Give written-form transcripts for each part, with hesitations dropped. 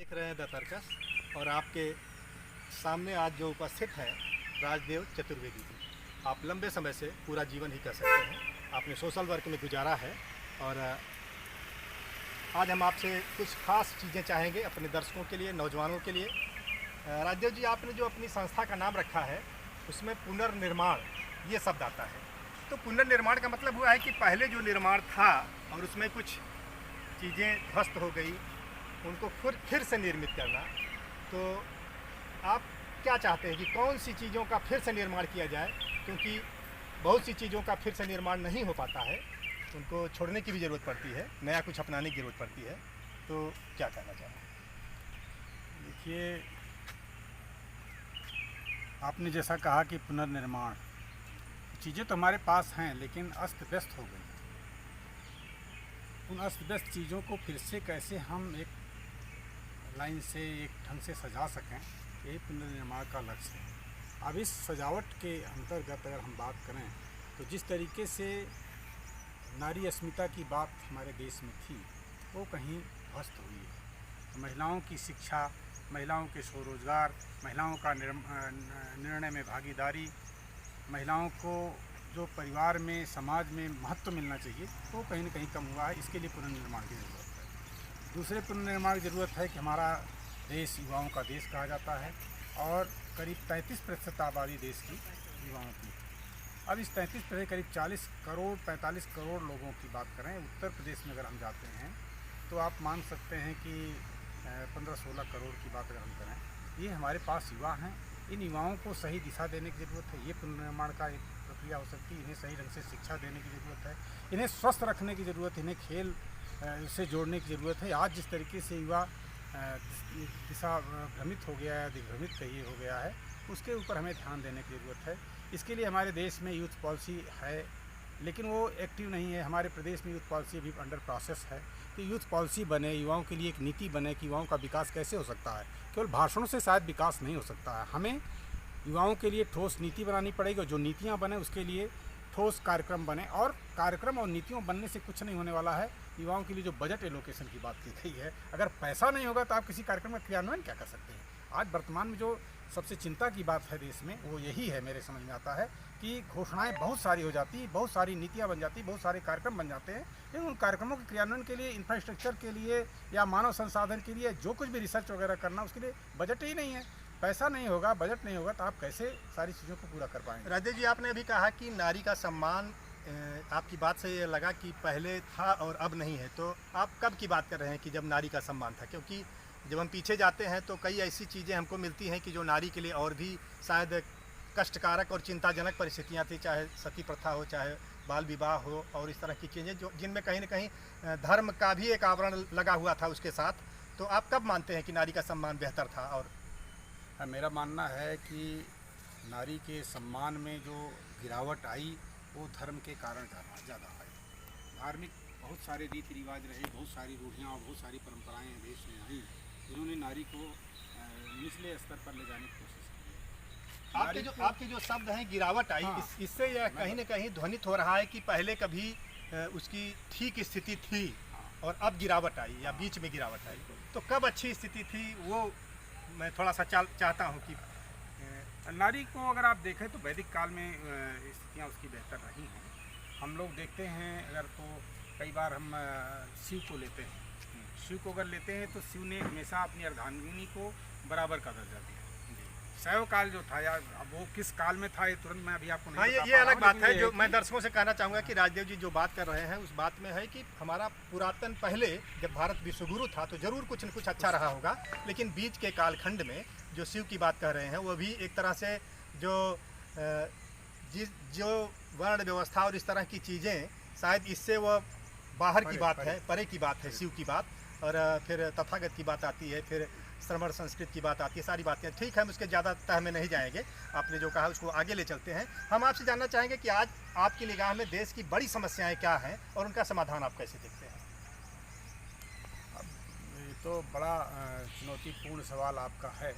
देख रहे हैं द सर्कस और आपके सामने आज जो उपस्थित हैं राजदेव चतुर्वेदी जी। आप लंबे समय से पूरा जीवन ही कह सकते हैं, आपने सोशल वर्क में गुजारा है और आज हम आपसे कुछ खास चीज़ें चाहेंगे अपने दर्शकों के लिए, नौजवानों के लिए। राजदेव जी, आपने जो अपनी संस्था का नाम रखा है उसमें पुनर्निर्माण ये शब्द आता है, तो पुनर्निर्माण का मतलब हुआ है कि पहले जो निर्माण था और उसमें कुछ चीज़ें ध्वस्त हो गई, उनको फिर से निर्मित करना। तो आप क्या चाहते हैं कि कौन सी चीज़ों का फिर से निर्माण किया जाए, क्योंकि बहुत सी चीज़ों का फिर से निर्माण नहीं हो पाता है, उनको छोड़ने की भी ज़रूरत पड़ती है, नया कुछ अपनाने की ज़रूरत पड़ती है। तो क्या कहना चाह रहे हैं? देखिए, आपने जैसा कहा कि पुनर्निर्माण, चीज़ें तो हमारे पास हैं लेकिन अस्त व्यस्त हो गई। उन अस्त व्यस्त चीज़ों को फिर से कैसे हम एक लाइन से, एक ढंग से सजा सकें, यही पुनर्निर्माण का लक्ष्य है। अब इस सजावट के अंतर्गत अगर हम बात करें तो जिस तरीके से नारी अस्मिता की बात हमारे देश में थी वो कहीं ध्वस्त हुई है। तो महिलाओं की शिक्षा, महिलाओं के स्वरोजगार, महिलाओं का निर्णय में भागीदारी, महिलाओं को जो परिवार में, समाज में महत्व मिलना चाहिए वो कहीं ना कहीं कम हुआ है। इसके लिए पुनर्निर्माण की ज़रूरत है। दूसरे पुनर्निर्माण की ज़रूरत है कि हमारा देश युवाओं का देश कहा जाता है और करीब 33% आबादी देश की युवाओं की। अब इस 33% करीब 40 करोड़ 45 करोड़ लोगों की बात करें उत्तर प्रदेश में अगर हम जाते हैं तो आप मान सकते हैं कि 15-16 करोड़ की बात अगर हम करें, ये हमारे पास युवा हैं। इन युवाओं को सही दिशा देने की ज़रूरत है। ये पुनर्निर्माण का एक प्रक्रिया हो सकती है। इन्हें सही ढंग से शिक्षा देने की ज़रूरत है, इन्हें स्वस्थ रखने की ज़रूरत है, इन्हें खेल से जोड़ने की ज़रूरत है। आज जिस तरीके से युवा दिशा भ्रमित हो गया है, दिग्भ्रमित कहिए हो गया है, उसके ऊपर हमें ध्यान देने की ज़रूरत है। इसके लिए हमारे देश में यूथ पॉलिसी है लेकिन वो एक्टिव नहीं है। हमारे प्रदेश में यूथ पॉलिसी अभी अंडर प्रोसेस है कि यूथ पॉलिसी बने, युवाओं के लिए एक नीति बने कि युवाओं का विकास कैसे हो सकता है। केवल भाषणों से शायद विकास नहीं हो सकता है। हमें युवाओं के लिए ठोस नीति बनानी पड़ेगी और जो नीतियाँ बने उसके लिए ठोस कार्यक्रम बने। और कार्यक्रम और नीतियों बनने से कुछ नहीं होने वाला है। युवाओं के लिए जो बजट एलोकेशन की बात की गई है, अगर पैसा नहीं होगा तो आप किसी कार्यक्रम का क्रियान्वयन क्या कर सकते हैं। आज वर्तमान में जो सबसे चिंता की बात है देश में वो यही है, मेरे समझ में आता है कि घोषणाएं बहुत सारी हो जाती, बहुत सारी नीतियां बन जाती, बहुत सारे कार्यक्रम बन जाते हैं, लेकिन उन कार्यक्रमों के क्रियान्वयन के लिए, इंफ्रास्ट्रक्चर के लिए या मानव संसाधन के लिए जो कुछ भी रिसर्च वगैरह करना, उसके लिए बजट ही नहीं है। पैसा नहीं होगा, बजट नहीं होगा तो आप कैसे सारी चीज़ों को पूरा कर पाएंगे। राजेश जी, आपने अभी कहा कि नारी का सम्मान, आपकी बात से ये लगा कि पहले था और अब नहीं है। तो आप कब की बात कर रहे हैं कि जब नारी का सम्मान था? क्योंकि जब हम पीछे जाते हैं तो कई ऐसी चीज़ें हमको मिलती हैं कि जो नारी के लिए और भी शायद कष्टकारक और चिंताजनक परिस्थितियां थी, चाहे सती प्रथा हो, चाहे बाल विवाह हो और इस तरह की चीज़ें जो जिनमें कहीं ना कहीं धर्म का भी एक आवरण लगा हुआ था उसके साथ। तो आप कब मानते हैं कि नारी का सम्मान बेहतर था? और मेरा मानना है कि नारी के सम्मान में जो गिरावट आई वो धर्म के कारण ज़्यादा आई। धार्मिक बहुत सारे रीति रिवाज रहे, बहुत सारी रूढ़ियाँ और बहुत सारी परंपराएं देश में आई, जिन्होंने नारी को निचले स्तर पर ले जाने की कोशिश की। आपके जो शब्द हैं गिरावट आई, हाँ, इससे यह कहीं ना कहीं ध्वनित हो रहा है कि पहले कभी उसकी ठीक स्थिति थी और अब गिरावट आई या बीच में गिरावट आई। तो कब अच्छी स्थिति थी वो मैं थोड़ा सा चाहता हूँ कि नारी को अगर आप देखें तो वैदिक काल में स्थितियाँ उसकी बेहतर रही हैं। हम लोग देखते हैं अगर तो कई बार हम शिव को लेते हैं, शिव को अगर लेते हैं तो शिव ने हमेशा अपनी अर्धांगिनी को बराबर का दर्जा दिया। शैव काल जो था, या अब वो किस काल में था ये तुरंत मैं अभी आपको नहीं बता पा रहा हूं। ये अलग बात है। जो मैं दर्शकों से कहना चाहूँगा कि राजदेव जी जो बात कर रहे हैं उस बात में है कि हमारा पुरातन पहले जब भारत विश्वगुरु था तो जरूर कुछ न कुछ अच्छा रहा होगा, लेकिन बीच के कालखंड में जो शिव की बात कर रहे हैं वो भी एक तरह से जो वर्ण व्यवस्था और इस तरह की चीज़ें, शायद इससे वो बाहर की बात है, परे की बात है शिव की बात। और फिर तथागत की बात आती है, फिर श्रमण संस्कृत की बात आती है, सारी बातें ठीक है, हम उसके ज़्यादा तह में नहीं जाएंगे। आपने जो कहा उसको आगे ले चलते हैं। हम आपसे जानना चाहेंगे कि आज आपकी निगाह में देश की बड़ी समस्याएं क्या हैं और उनका समाधान आप कैसे देखते हैं? अब ये तो बड़ा चुनौतीपूर्ण सवाल आपका है,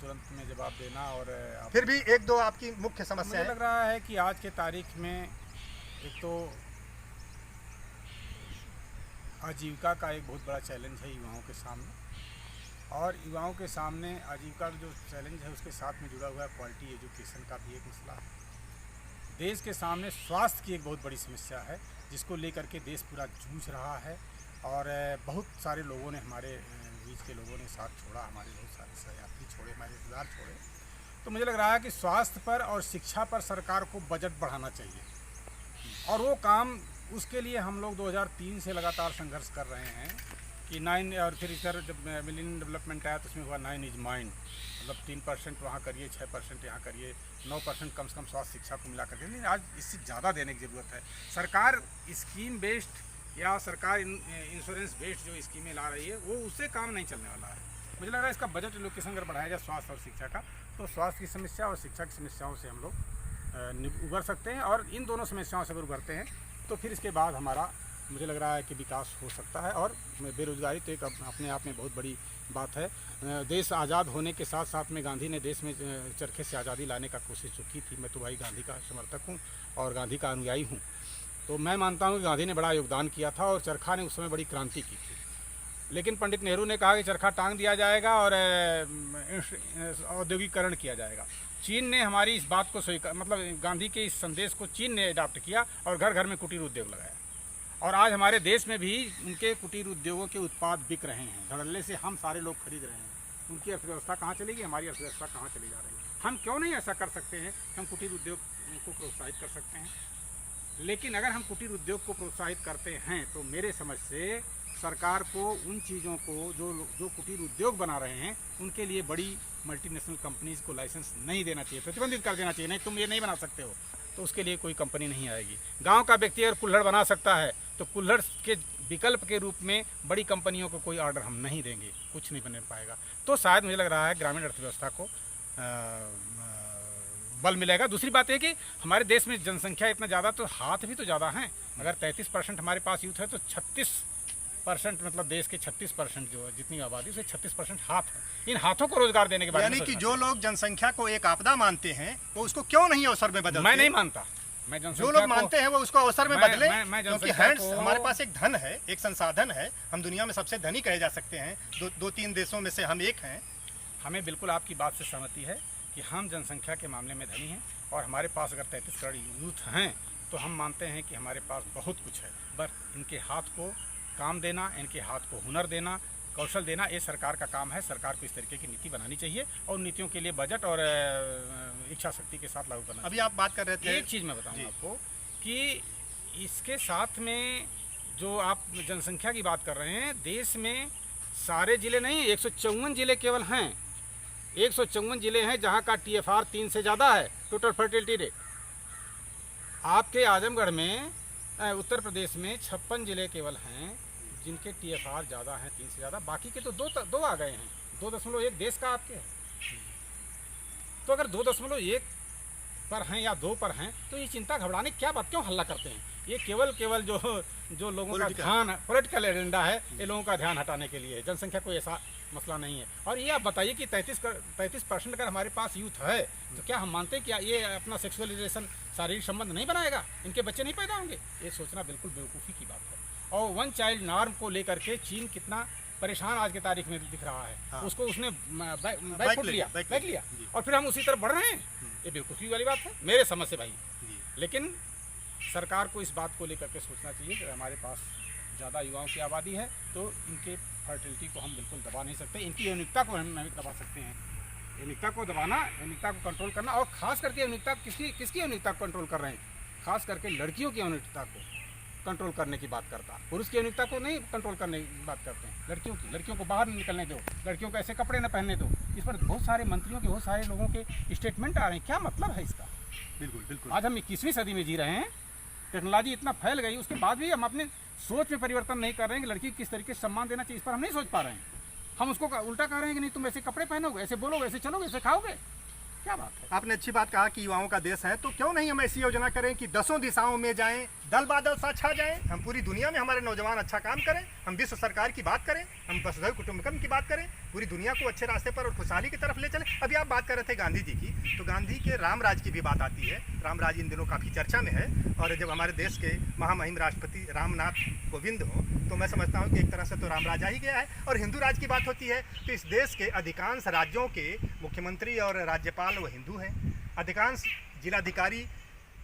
तुरंत में जवाब देना। और फिर भी एक दो आपकी मुख्य समस्या मुझे लग रहा है कि आज के तारीख में एक तो आजीविका का एक बहुत बड़ा चैलेंज है युवाओं के सामने। और युवाओं के सामने आजीविका का जो चैलेंज है उसके साथ में जुड़ा हुआ है क्वालिटी एजुकेशन का भी एक मसला है। देश के सामने स्वास्थ्य की एक बहुत बड़ी समस्या है जिसको लेकर के देश पूरा जूझ रहा है। और बहुत सारे लोगों ने, हमारे बीच के लोगों ने साथ छोड़ा, हमारे बहुत सारे सहयात्री छोड़े, हमारे रिश्तेदार छोड़े। तो मुझे लग रहा है कि स्वास्थ्य पर और शिक्षा पर सरकार को बजट बढ़ाना चाहिए। और वो काम, उसके लिए हम लोग 2003 से लगातार संघर्ष कर रहे हैं कि 9, और फिर इधर जब मिलेनियम डेवलपमेंट आया तो उसमें हुआ 9 इज माइंड, मतलब 3% वहाँ करिए, 6% यहाँ करिए, 9% कम से कम स्वास्थ्य शिक्षा को मिला करके। लेकिन आज इससे ज़्यादा देने की ज़रूरत है। सरकार स्कीम बेस्ड या सरकार इंश्योरेंस बेस्ड जो स्कीमें ला रही है वो उससे काम नहीं चलने वाला है। मुझे लग रहा है इसका बजट एलोकेशन अगर बढ़ाया जाए स्वास्थ्य और शिक्षा का, तो स्वास्थ्य की समस्या और शिक्षा की समस्याओं से हम लोग उबर सकते हैं। और इन दोनों समस्याओं से अगर उभरते हैं तो फिर इसके बाद हमारा, मुझे लग रहा है कि विकास हो सकता है। और बेरोजगारी तो एक अपने आप में बहुत बड़ी बात है। देश आज़ाद होने के साथ साथ में गांधी ने देश में चरखे से आज़ादी लाने का कोशिश जो की थी, मैं तो भाई गांधी का समर्थक हूँ और गांधी का अनुयायी हूँ। तो मैं मानता हूँ कि गांधी ने बड़ा योगदान किया था और चरखा ने उस समय बड़ी क्रांति की थी। लेकिन पंडित नेहरू ने कहा कि चरखा टांग दिया जाएगा और औद्योगिकरण किया जाएगा। चीन ने हमारी इस बात को स्वीकार, मतलब गांधी के इस संदेश को चीन ने अडॉप्ट किया और घर घर में कुटीर उद्योग लगाया। और आज हमारे देश में भी उनके कुटीर उद्योगों के उत्पाद बिक रहे हैं। धड़ल्ले से हम सारे लोग खरीद रहे हैं। उनकी अर्थव्यवस्था कहाँ चलेगी, हमारी अर्थव्यवस्था कहाँ चली जा रही है। हम क्यों नहीं ऐसा कर सकते हैं कि हम कुटीर उद्योग को प्रोत्साहित कर सकते हैं। लेकिन अगर हम कुटीर उद्योग को प्रोत्साहित करते हैं तो मेरे समझ से सरकार को उन चीज़ों को जो कुटीर उद्योग बना रहे हैं उनके लिए बड़ी मल्टीनेशनल कंपनीज को लाइसेंस नहीं देना चाहिए, प्रतिबंधित कर देना चाहिए। नहीं, तुम ये नहीं बना सकते हो, तो उसके लिए कोई कंपनी नहीं आएगी। गांव का व्यक्ति अगर कुल्हड़ बना सकता है तो कुल्हड़ के विकल्प के रूप में बड़ी कंपनियों को कोई ऑर्डर हम नहीं देंगे, कुछ नहीं बन पाएगा। तो शायद मुझे लग रहा है ग्रामीण अर्थव्यवस्था को बल मिलेगा। दूसरी बात है कि हमारे देश में जनसंख्या इतना ज़्यादा, तो हाथ भी तो ज़्यादा हैं। अगर 33% हमारे पास यूथ है तो 36%, मतलब देश के 36% जो है जितनी आबादी उसे 36% हाथ है। इन हाथों को रोजगार देने के बारे में, यानी कि जो लोग जनसंख्या को एक आपदा मानते हैं वो उसको क्यों नहीं अवसर में बदलते? मैं नहीं मानता। मैं जो लोग मानते हैं वो उसको अवसर में बदले, क्योंकि हैंड्स हमारे पास एक धन है, एक संसाधन है। हम दुनिया में सबसे धनी कहे जा सकते हैं, 2-3 देशों में से हम एक हैं। हमें बिल्कुल आपकी बात से सहमति है कि हम जनसंख्या के मामले में धनी हैं और हमारे पास अगर 33 करोड़ यूथ हैं तो हम मानते हैं कि हमारे पास बहुत कुछ है। बस इनके हाथ को काम देना, इनके हाथ को हुनर देना, कौशल देना, ये सरकार का काम है। सरकार को इस तरीके की नीति बनानी चाहिए और नीतियों के लिए बजट और इच्छा शक्ति के साथ लागू करना। अभी आप बात कर रहे थे, एक चीज़ मैं बताऊँ आपको कि इसके साथ में जो आप जनसंख्या की बात कर रहे हैं, देश में सारे ज़िले नहीं, 154 ज़िले केवल हैं। 154 ज़िले हैं जहाँ का TFR 3 से ज़्यादा है, टोटल फर्टिलिटी रेट। आपके आजमगढ़ में, उत्तर प्रदेश में 56 ज़िले केवल हैं जिनके TFR ज़्यादा हैं, 3 से ज़्यादा। बाकी के तो दो आ गए हैं। 2.1 देश का आपके है। तो अगर 2.1 पर हैं या 2 पर हैं तो ये चिंता घबराने क्या बात, क्यों हल्ला करते हैं? ये केवल जो लोगों का ध्यान, पॉलिटिकल एजेंडा है, ये लोगों का ध्यान हटाने के लिए। जनसंख्या कोई ऐसा मसला नहीं है। और ये आप बताइए कि 33% अगर हमारे पास यूथ है तो क्या हम मानते हैं कि ये अपना सेक्सुअल रिलेशन, शारीरिक संबंध नहीं बनाएगा, इनके बच्चे नहीं पैदा होंगे? ये सोचना बिल्कुल बेवकूफ़ी की बात है। और 1 चाइल्ड नॉर्म को लेकर के चीन कितना परेशान आज की तारीख में दिख रहा है। हाँ। उसको उसने बैक लिया और फिर हम उसी तरफ बढ़ रहे हैं। ये बेवकूफ़ी वाली बात है मेरे समझ से भाई। लेकिन सरकार को इस बात को लेकर के सोचना चाहिए कि हमारे पास ज़्यादा युवाओं की आबादी है तो इनके फर्टिलिटी को हम बिल्कुल दबा नहीं सकते। इनकी यौनिकता को हम नहीं दबा सकते हैं। यौनिकता को दबाना, यौनिकता को कंट्रोल करना, और ख़ास करके यौनिकता किसकी यौनिकता को कंट्रोल कर रहे हैं? खास करके लड़कियों की यौनिकता को कंट्रोल करने की बात करता है। पुरुष की यौनिकता को नहीं कंट्रोल करने की बात करते हैं। लड़कियों को बाहर निकलने दो, लड़कियों को ऐसे कपड़े न पहनने दो। इस पर बहुत सारे मंत्रियों के, बहुत सारे लोगों के स्टेटमेंट आ रहे हैं। क्या मतलब है इसका? बिल्कुल। आज हम 21वीं सदी में जी रहे हैं, टेक्नोलॉजी इतना फैल गई, उसके बाद भी हम अपने सोच में परिवर्तन नहीं कर रहे हैं कि लड़की किस तरीके से सम्मान देना चाहिए। इस पर हम नहीं सोच पा रहे हैं। हम उसको उल्टा कह रहे हैं कि नहीं, तुम ऐसे कपड़े पहनोगे, ऐसे बोलोगे, ऐसे चलोगे, ऐसे खाओगे। क्या बात है? आपने अच्छी बात कहा कि युवाओं का देश है, तो क्यों नहीं हम ऐसी योजना करें कि 10 दिशाओं में जाएं, दल बादल सा छा जाए, हम पूरी दुनिया में हमारे नौजवान अच्छा काम करें, हम विश्व सरकार की बात करें, हम वसुधैव कुटुंबकम की बात करें, पूरी दुनिया को अच्छे रास्ते पर और खुशहाली की तरफ ले चलें। अभी आप बात कर रहे थे गांधी जी की, तो गांधी के रामराज की भी बात आती है। रामराज इन दिनों काफ़ी चर्चा में है, और जब हमारे देश के महामहिम राष्ट्रपति रामनाथ कोविंद हों, तो मैं समझता हूँ कि एक तरह से तो रामराज आ ही गया है। और हिंदू राज की बात होती है तो इस देश के अधिकांश राज्यों के मुख्यमंत्री और राज्यपाल वो हिंदू हैं, अधिकांश जिलाधिकारी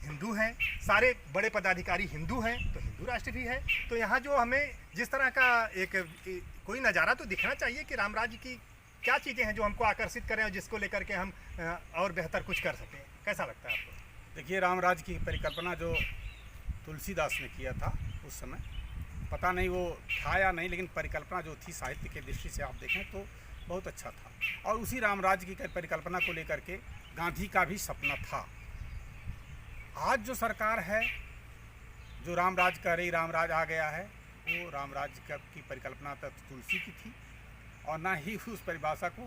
हिंदू हैं, सारे बड़े पदाधिकारी हिंदू हैं, तो हिंदू राष्ट्र भी है। तो यहाँ जो हमें जिस तरह का एक कोई नज़ारा तो दिखना चाहिए कि रामराज की क्या चीज़ें हैं जो हमको आकर्षित करें और जिसको लेकर के हम और बेहतर कुछ कर सकें। कैसा लगता है आपको? देखिए, रामराज की परिकल्पना जो तुलसीदास ने किया था उस समय, पता नहीं वो था या नहीं, लेकिन परिकल्पना जो थी साहित्य की दृष्टि से आप देखें तो बहुत अच्छा था। और उसी रामराज की परिकल्पना को लेकर के गांधी का भी सपना था। आज जो सरकार है, जो रामराज कह रही रामराज आ गया है, वो रामराज की परिकल्पना तो तुलसी की थी, और ना ही उस परिभाषा को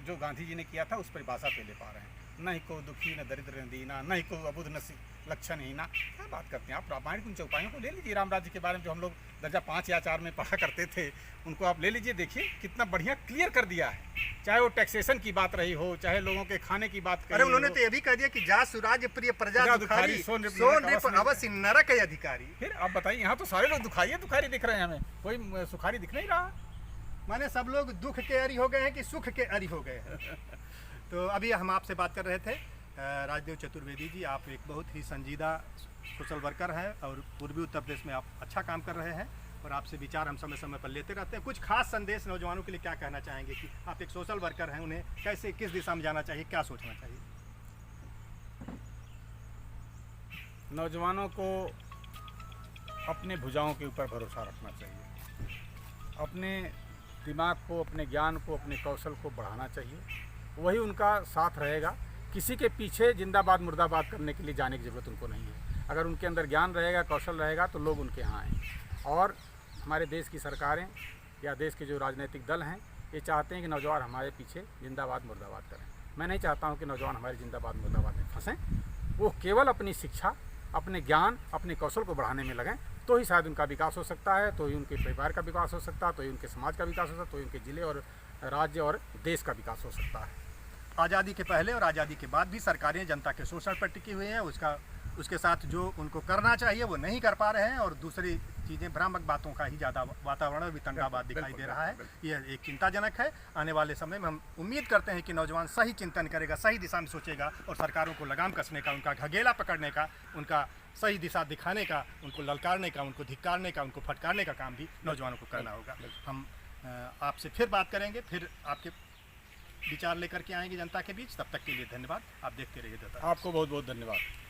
जो गांधी जी ने किया था उस परिभाषा पे ले पा रहे हैं। न ही को दुखी न दरिद्र न दीना, न ही को अबुध न लक्षण हीना। क्या बात करते हैं आप? रामायण की उन चौपाइयों को ले लीजिए, रामराज के बारे में जो हम लोग दर्जा 5 या 4 में पढ़ा करते थे, उनको आप ले लीजिए, देखिए कितना बढ़िया क्लियर कर दिया है। चाहे वो टैक्सेशन की बात रही हो, चाहे लोगों के खाने की बात अरे उन्होंने तो ये भी कह दिया कि जा सुराज प्रिय प्रजा दुखारी, सोन रिप अवश्य नरक अधिकारी। फिर आप बताइए, यहाँ तो सारे लोग दुखारी दिख रहे हैं, हमें कोई सुखारी दिख नहीं रहा। माने सब लोग दुख के अरी हो गए हैं कि सुख के अरी हो गए हैं। तो अभी हम आपसे बात कर रहे थे राजदेव चतुर्वेदी जी, आप एक बहुत ही संजीदा सोशल वर्कर हैं और पूर्वी उत्तर प्रदेश में आप अच्छा काम कर रहे हैं, और आपसे विचार हम समय समय पर लेते रहते हैं। कुछ खास संदेश नौजवानों के लिए क्या कहना चाहेंगे कि आप एक सोशल वर्कर हैं, उन्हें कैसे किस दिशा में जाना चाहिए, क्या सोचना चाहिए? नौजवानों को अपने भुजाओं के ऊपर भरोसा रखना चाहिए, अपने दिमाग को, अपने ज्ञान को, अपने कौशल को बढ़ाना चाहिए, वही उनका साथ रहेगा। किसी के पीछे जिंदाबाद मुर्दाबाद करने के लिए जाने की ज़रूरत उनको नहीं है। अगर उनके अंदर ज्ञान रहेगा, कौशल रहेगा, तो लोग उनके यहाँ आएंगे। और हमारे देश की सरकारें या देश के जो राजनीतिक दल हैं, ये चाहते हैं कि नौजवान हमारे पीछे जिंदाबाद मुर्दाबाद करें। मैं नहीं चाहता हूँ कि नौजवान हमारे जिंदाबाद मुर्दाबाद में फंसें। वो केवल अपनी शिक्षा, अपने ज्ञान, अपने कौशल को बढ़ाने में लगें, तो ही शायद उनका विकास हो सकता है, तो ही उनके परिवार का विकास हो सकता है, तो ही उनके समाज का विकास हो सकता है, तो ही उनके ज़िले और राज्य और देश का विकास हो सकता है। आज़ादी के पहले और आज़ादी के बाद भी सरकारें जनता के शोषण पर टिकी हुई हैं, उसके साथ जो उनको करना चाहिए वो नहीं कर पा रहे हैं, और दूसरी चीज़ें भ्रामक बातों का ही ज़्यादा वातावरण और वितंडावाद दिखाई दे रहा है। यह एक चिंताजनक है। आने वाले समय में हम उम्मीद करते हैं कि नौजवान सही चिंतन करेगा, सही दिशा में सोचेगा, और सरकारों को लगाम कसने का, उनका घगेला पकड़ने का, उनका सही दिशा दिखाने का, उनको ललकारने का, उनको धिक्कारने का, उनको फटकारने का काम भी नौजवानों को करना होगा। हम आपसे फिर बात करेंगे, फिर आपके विचार लेकर के आएंगे जनता के बीच। तब तक के लिए धन्यवाद। आप देखते रहिए। आपको बहुत बहुत धन्यवाद।